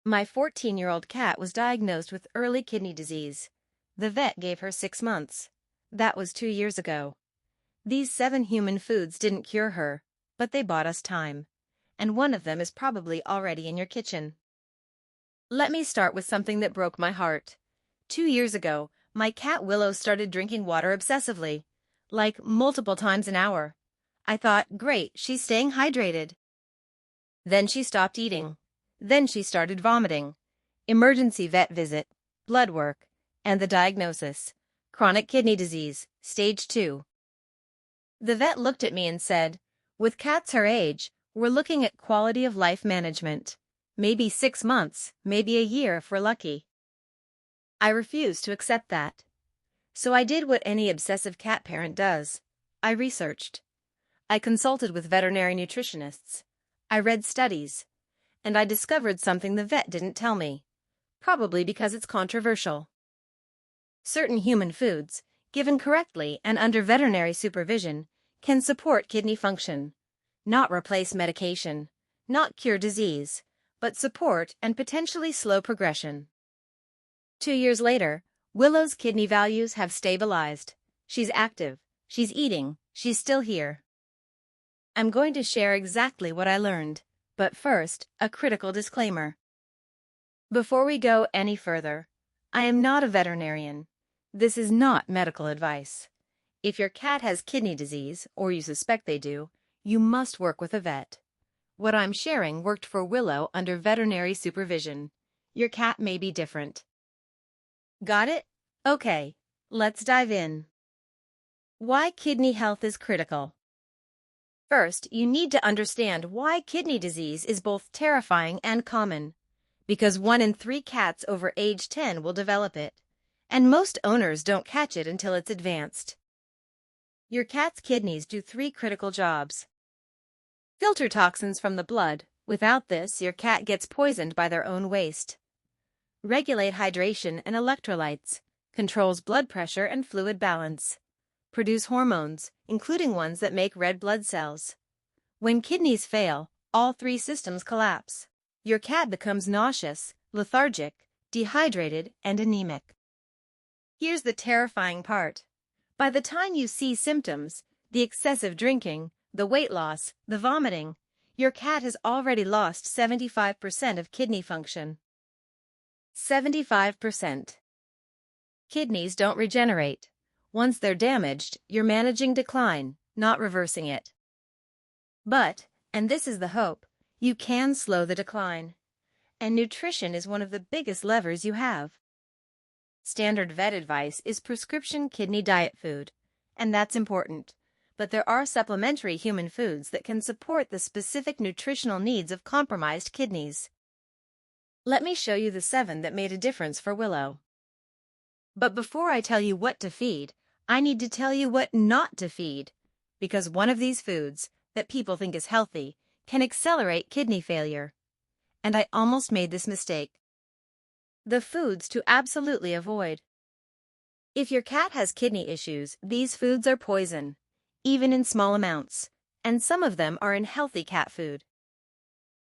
My 14-year-old cat was diagnosed with early kidney disease. The vet gave her 6 months. That was 2 years ago. These 7 human foods didn't cure her, but they bought us time. And one of them is probably already in your kitchen. Let me start with something that broke my heart. 2 years ago, my cat Willow started drinking water obsessively, like multiple times an hour. I thought, great, she's staying hydrated. Then she stopped eating. Then she started vomiting. Emergency vet visit, blood work, and the diagnosis: chronic kidney disease, stage 2. The vet looked at me and said, with cats her age, we're looking at quality of life management. Maybe 6 months, maybe a year if we're lucky. I refused to accept that. So I did what any obsessive cat parent does. I researched. I consulted with veterinary nutritionists. I read studies. And I discovered something the vet didn't tell me, probably because it's controversial. Certain human foods, given correctly and under veterinary supervision, can support kidney function, not replace medication, not cure disease, but support and potentially slow progression. 2 years later, Willow's kidney values have stabilized. She's active, she's eating, she's still here. I'm going to share exactly what I learned. But first, a critical disclaimer. Before we go any further, I am not a veterinarian. This is not medical advice. If your cat has kidney disease, or you suspect they do, you must work with a vet. What I'm sharing worked for Willow under veterinary supervision. Your cat may be different. Got it? Okay, let's dive in. Why kidney health is critical. First, you need to understand why kidney disease is both terrifying and common. Because 1 in 3 cats over age 10 will develop it, and most owners don't catch it until it's advanced. Your cat's kidneys do 3 critical jobs. Filter toxins from the blood. Without this, your cat gets poisoned by their own waste. Regulate hydration and electrolytes. Controls blood pressure and fluid balance. Produce hormones, including ones that make red blood cells. When kidneys fail, all 3 systems collapse. Your cat becomes nauseous, lethargic, dehydrated, and anemic. Here's the terrifying part. By the time you see symptoms, the excessive drinking, the weight loss, the vomiting, your cat has already lost 75% of kidney function. 75%. Kidneys don't regenerate. Once they're damaged, you're managing decline, not reversing it. But, and this is the hope, you can slow the decline. And nutrition is one of the biggest levers you have. Standard vet advice is prescription kidney diet food, and that's important. But there are supplementary human foods that can support the specific nutritional needs of compromised kidneys. Let me show you the 7 that made a difference for Willow. But before I tell you what to feed, I need to tell you what not to feed, because one of these foods, that people think is healthy, can accelerate kidney failure. And I almost made this mistake. The foods to absolutely avoid. If your cat has kidney issues, these foods are poison, even in small amounts, and some of them are in healthy cat food.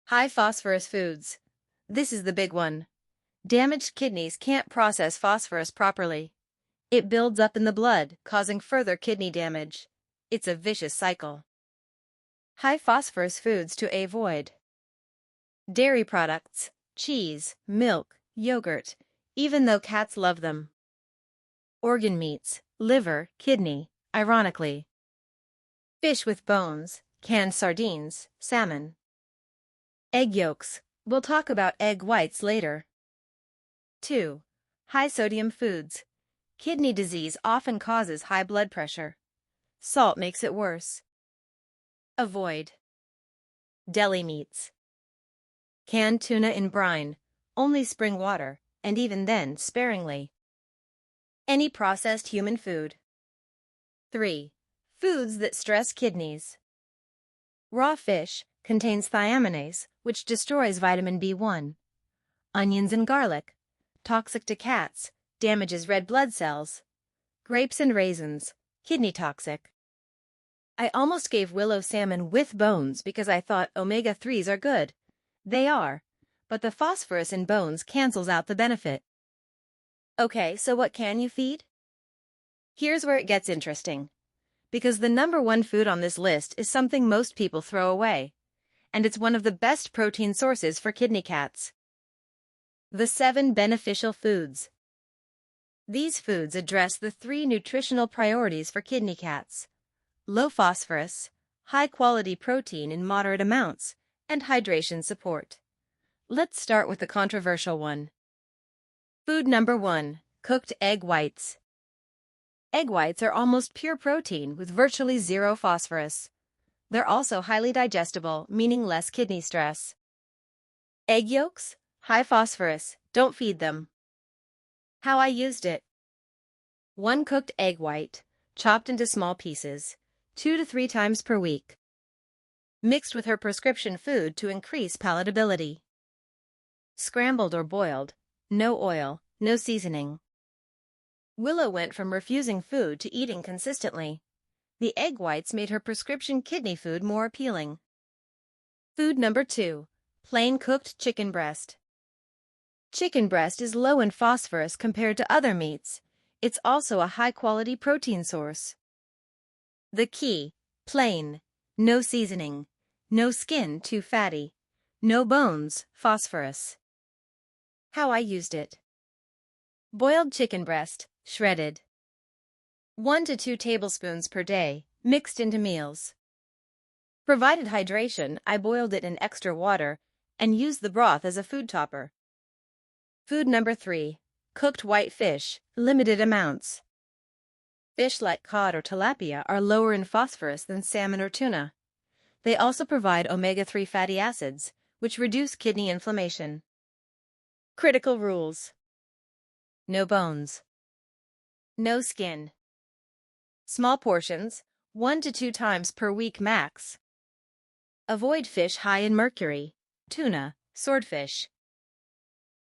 High phosphorus foods. This is the big one. Damaged kidneys can't process phosphorus properly. It builds up in the blood, causing further kidney damage. It's a vicious cycle. High phosphorus foods to avoid. Dairy products, cheese, milk, yogurt, even though cats love them. Organ meats, liver, kidney, ironically. Fish with bones, canned sardines, salmon. Egg yolks. We'll talk about egg whites later. 2. High sodium foods. Kidney disease often causes high blood pressure. Salt makes it worse. Avoid. Deli meats. Canned tuna in brine, only spring water, and even then sparingly. Any processed human food. 3. Foods that stress kidneys. Raw fish contains thiaminase, which destroys vitamin B1. Onions and garlic, toxic to cats, damages red blood cells. Grapes and raisins, kidney toxic. I almost gave Willow salmon with bones because I thought omega-3s are good. They are, but the phosphorus in bones cancels out the benefit. Okay, so what can you feed? Here's where it gets interesting. Because the #1 food on this list is something most people throw away, and it's one of the best protein sources for kidney cats. The 7 beneficial foods. These foods address the 3 nutritional priorities for kidney cats: low phosphorus, high-quality protein in moderate amounts, and hydration support. Let's start with the controversial one. Food #1, cooked egg whites. Egg whites are almost pure protein with virtually zero phosphorus. They're also highly digestible, meaning less kidney stress. Egg yolks? High phosphorus. Don't feed them. How I used it. 1 cooked egg white, chopped into small pieces, 2 to 3 times per week. Mixed with her prescription food to increase palatability. Scrambled or boiled. No oil, no seasoning. Willow went from refusing food to eating consistently. The egg whites made her prescription kidney food more appealing. Food #2, plain cooked chicken breast. Chicken breast is low in phosphorus compared to other meats. It's also a high-quality protein source. The key: plain, no seasoning, no skin, too fatty, no bones, phosphorus. How I used it. Boiled chicken breast, shredded. 1 to 2 tablespoons per day, mixed into meals. Provided hydration, I boiled it in extra water and used the broth as a food topper. Food #3, cooked white fish, limited amounts. Fish like cod or tilapia are lower in phosphorus than salmon or tuna. They also provide omega-3 fatty acids, which reduce kidney inflammation. Critical rules. No bones. No skin. Small portions, 1 to 2 times per week max. Avoid fish high in mercury, tuna, swordfish.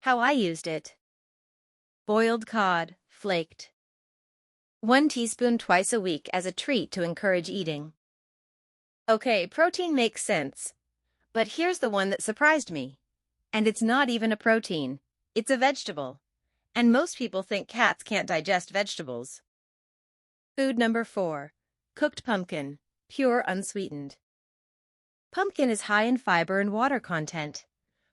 How I used it. Boiled cod, flaked. 1 teaspoon twice a week as a treat to encourage eating. Okay, protein makes sense. But here's the one that surprised me. And it's not even a protein. It's a vegetable. And most people think cats can't digest vegetables. Food #4, cooked pumpkin, pure unsweetened. Pumpkin is high in fiber and water content.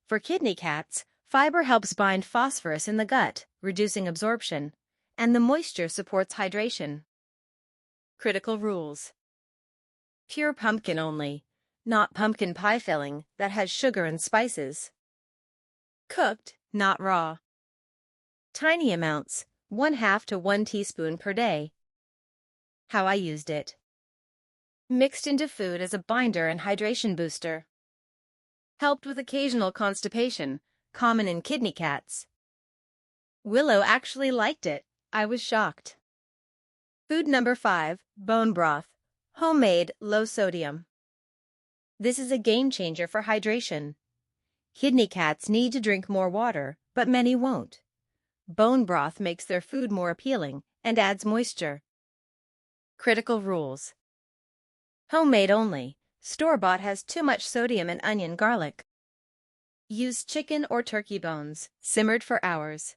For kidney cats, fiber helps bind phosphorus in the gut, reducing absorption, and the moisture supports hydration. Critical rules. Pure pumpkin only, not pumpkin pie filling that has sugar and spices. Cooked, not raw. Tiny amounts, 1/2 to 1 teaspoon per day. How I used it. Mixed into food as a binder and hydration booster. Helped with occasional constipation, common in kidney cats. Willow actually liked it. I was shocked. Food #5, bone broth, homemade, low sodium. This is a game changer for hydration. Kidney cats need to drink more water, but many won't. Bone broth makes their food more appealing and adds moisture. Critical rules. Homemade only. Store-bought has too much sodium and onion garlic. Use chicken or turkey bones, simmered for hours.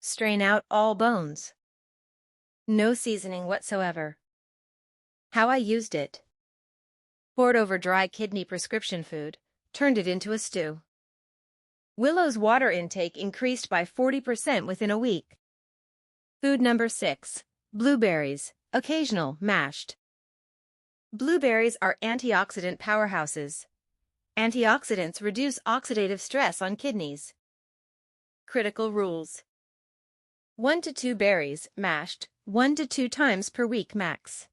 Strain out all bones. No seasoning whatsoever. How I used it. Poured over dry kidney prescription food, turned it into a stew. Willow's water intake increased by 40% within a week. Food #6, blueberries, occasional, mashed. Blueberries are antioxidant powerhouses. Antioxidants reduce oxidative stress on kidneys. Critical rules. 1 to 2 berries, mashed, 1 to 2 times per week max.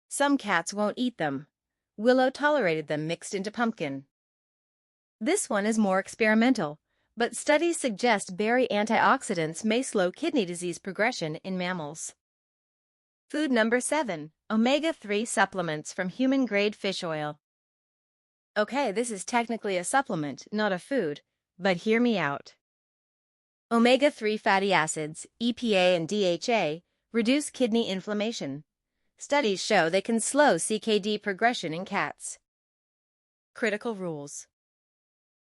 Some cats won't eat them. Willow tolerated them mixed into pumpkin. This one is more experimental, but studies suggest berry antioxidants may slow kidney disease progression in mammals. Food #7, omega-3 supplements from human-grade fish oil. Okay, this is technically a supplement, not a food, but hear me out. Omega-3 fatty acids, EPA and DHA, reduce kidney inflammation. Studies show they can slow CKD progression in cats. Critical rules.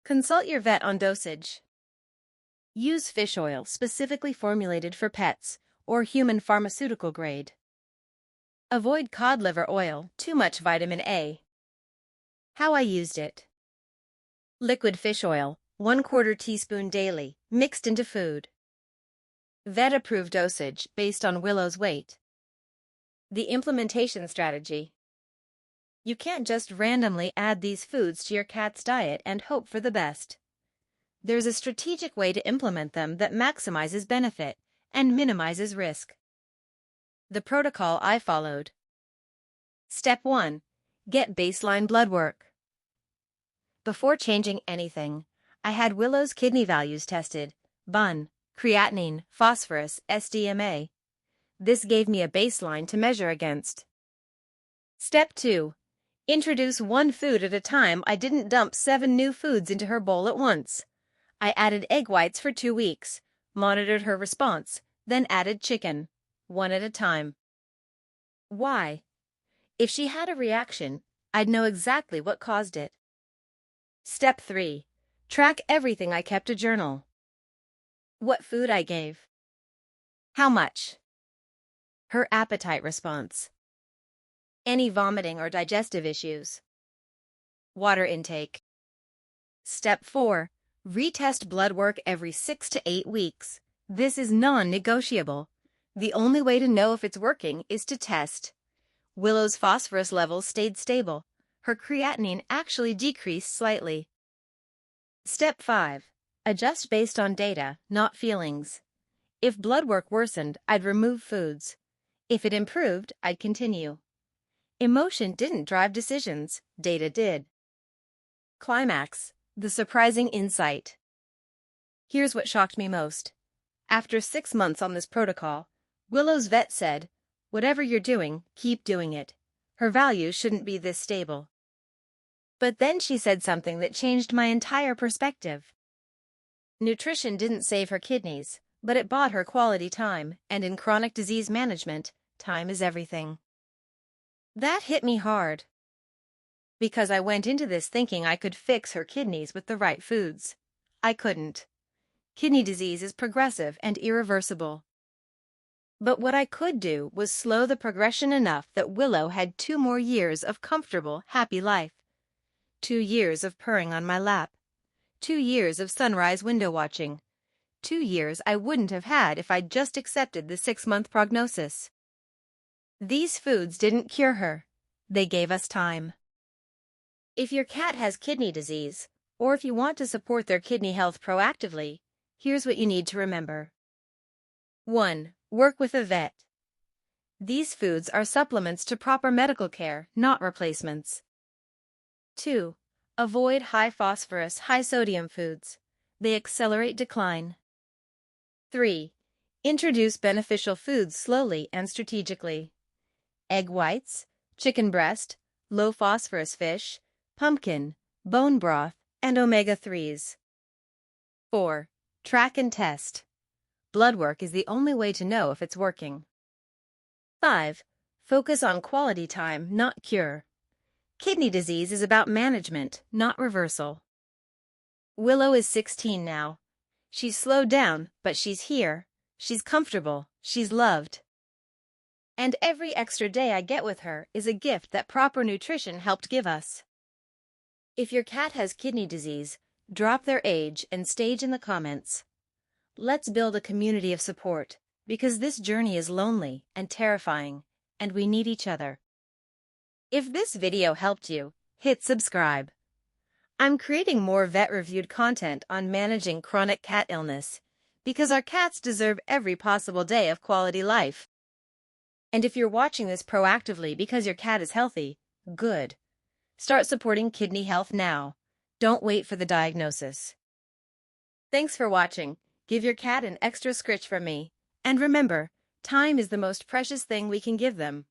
Consult your vet on dosage. Use fish oil specifically formulated for pets or human pharmaceutical grade. Avoid cod liver oil, too much vitamin A. How I used it. Liquid fish oil, 1/4 teaspoon daily, mixed into food. Vet-approved dosage based on Willow's weight. The implementation strategy. You can't just randomly add these foods to your cat's diet and hope for the best. There's a strategic way to implement them that maximizes benefit and minimizes risk. The protocol I followed. Step 1. Get baseline blood work. Before changing anything, I had Willow's kidney values tested: BUN, creatinine, phosphorus, SDMA. This gave me a baseline to measure against. Step 2. Introduce one food at a time. I didn't dump 7 new foods into her bowl at once. I added egg whites for 2 weeks, monitored her response, then added chicken, one at a time. Why? If she had a reaction, I'd know exactly what caused it. Step 3. Track everything. I kept a journal. What food I gave. How much. Her appetite response. Any vomiting or digestive issues. Water intake. Step 4. Retest blood work every 6 to 8 weeks. This is non-negotiable. The only way to know if it's working is to test. Willow's phosphorus levels stayed stable. Her creatinine actually decreased slightly. Step 5. Adjust based on data, not feelings. If blood work worsened, I'd remove foods. If it improved, I'd continue. Emotion didn't drive decisions, data did. Climax. The surprising insight. Here's what shocked me most. After 6 months on this protocol, Willow's vet said, "Whatever you're doing, keep doing it. Her values shouldn't be this stable." But then she said something that changed my entire perspective. Nutrition didn't save her kidneys, but it bought her quality time, and in chronic disease management, time is everything. That hit me hard. Because I went into this thinking I could fix her kidneys with the right foods. I couldn't. Kidney disease is progressive and irreversible. But what I could do was slow the progression enough that Willow had 2 more years of comfortable, happy life. 2 years of purring on my lap. 2 years of sunrise window watching. 2 years I wouldn't have had if I'd just accepted the 6-month prognosis. These foods didn't cure her. They gave us time. If your cat has kidney disease, or if you want to support their kidney health proactively, here's what you need to remember. 1. Work with a vet. These foods are supplements to proper medical care, not replacements. 2. Avoid high phosphorus, high sodium foods. They accelerate decline. 3. Introduce beneficial foods slowly and strategically. Egg whites, chicken breast, low phosphorus fish, pumpkin, bone broth, and omega-3s. 4. Track and test. Blood work is the only way to know if it's working. 5. Focus on quality time, not cure. Kidney disease is about management, not reversal. Willow is 16 now. She's slowed down, but she's here. She's comfortable. She's loved. And every extra day I get with her is a gift that proper nutrition helped give us. If your cat has kidney disease, drop their age and stage in the comments. Let's build a community of support, because this journey is lonely and terrifying, and we need each other. If this video helped you, hit subscribe. I'm creating more vet-reviewed content on managing chronic cat illness, because our cats deserve every possible day of quality life. And if you're watching this proactively because your cat is healthy, good. Start supporting kidney health now. Don't wait for the diagnosis. Thanks for watching. Give your cat an extra scritch from me. And remember, time is the most precious thing we can give them.